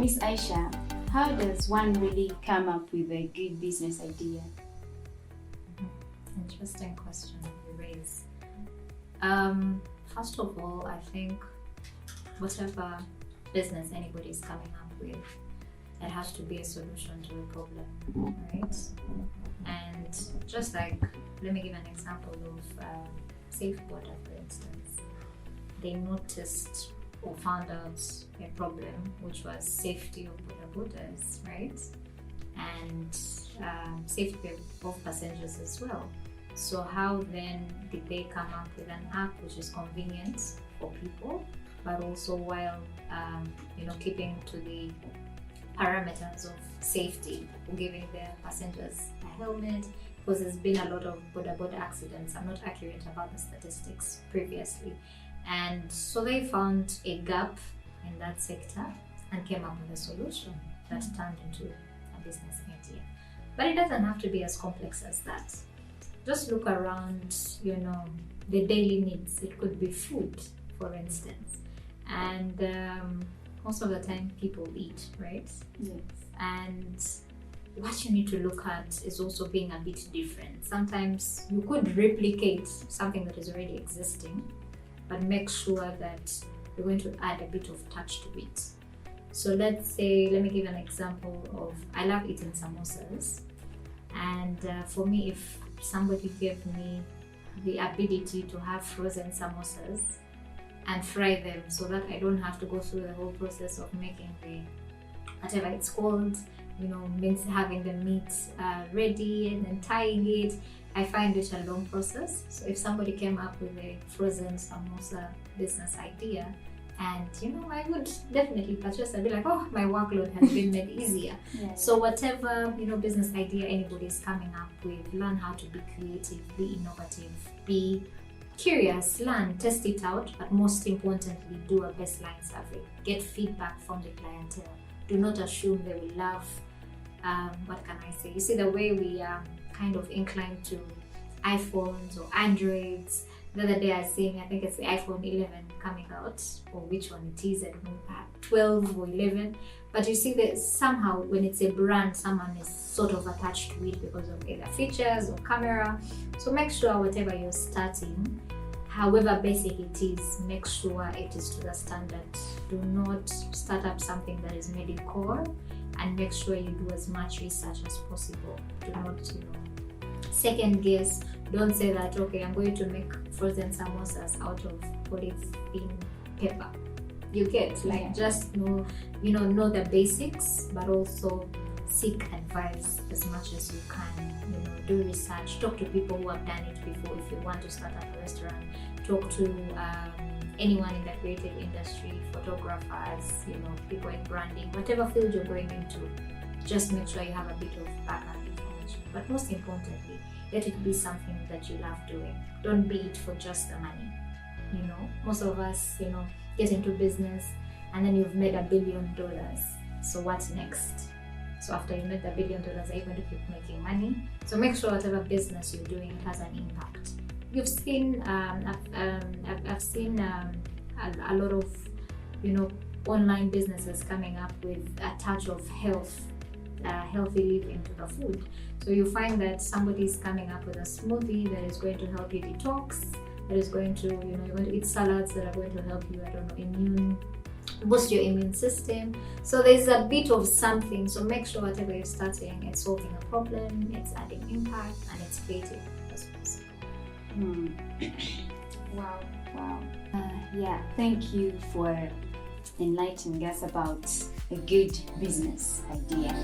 Miss Aisha, how does one really come up with a good business idea? Interesting question you raise. First of all, I think whatever business anybody is coming up with, it has to be a solution to a problem, right? And just like, let me give an example of safe water, for instance. They noticed or found out a problem, which was safety of borders, right? And safety of passengers as well. So how then did they come up with an app which is convenient for people, but also while keeping to the parameters of safety, giving their passengers a helmet, because there's been a lot of border accidents. I'm not accurate about the statistics previously. And so they found a gap in that sector and came up with a solution that turned into a business idea. But it doesn't have to be as complex as that. Just look around, the daily needs. It could be food, for instance. And most of the time people eat, right? Yes. And what you need to look at is also being a bit different. Sometimes you could replicate something that is already existing, but make sure that you're going to add a bit of touch to it. So let me give an example of, I love eating samosas. And for me, if somebody gave me the ability to have frozen samosas and fry them so that I don't have to go through the whole process of making whatever it's called, having the meat ready and then tying it, I find it a long process. So if somebody came up with a frozen samosa business idea, and I would definitely purchase. I'd be like, oh, my workload has been made easier. Yeah. So whatever business idea anybody is coming up with, learn how to be creative, be innovative, be curious, learn, test it out, but most importantly, do a baseline survey. Get feedback from the clientele. Do not assume they will love. What can I say? You see, the way we are kind of inclined to iPhones or Androids. The other day I was saying, I think it's the iPhone 11 coming out, or which one it is, I don't know, perhaps 12 or 11. But you see that somehow when it's a brand, someone is sort of attached to it because of either features or camera. So make sure whatever you're starting, however basic it is, make sure it is to the standard. Do not start up something that is made in core, and make sure you do as much research as possible. Do not, second guess. Don't say that, okay, I'm going to make frozen samosas out of polythene paper. You get, just know the basics, but also seek advice as much as you can. Do research, talk to people who have done it before. If you want to start up a restaurant, talk to anyone in the creative industry, photographers, people in branding, whatever field you're going into. Just make sure you have a bit of backup information. But most importantly, let it be something that you love doing. Don't be it for just the money. Most of us, get into business and then you've made $1 billion. So what's next? So after you made the $1 billion, are you going to keep making money? So make sure whatever business you're doing, it has an impact. You've seen, I've seen a lot of, online businesses coming up with a touch of healthy living to the food. So you find that somebody is coming up with a smoothie that is going to help you detox, that is going to, you're going to eat salads that are going to help you, boost your immune system. So there's a bit of something. So make sure whatever you're starting, it's solving a problem, it's adding impact, and it's creative as possible. Wow. Thank you for enlightening us about a good business idea.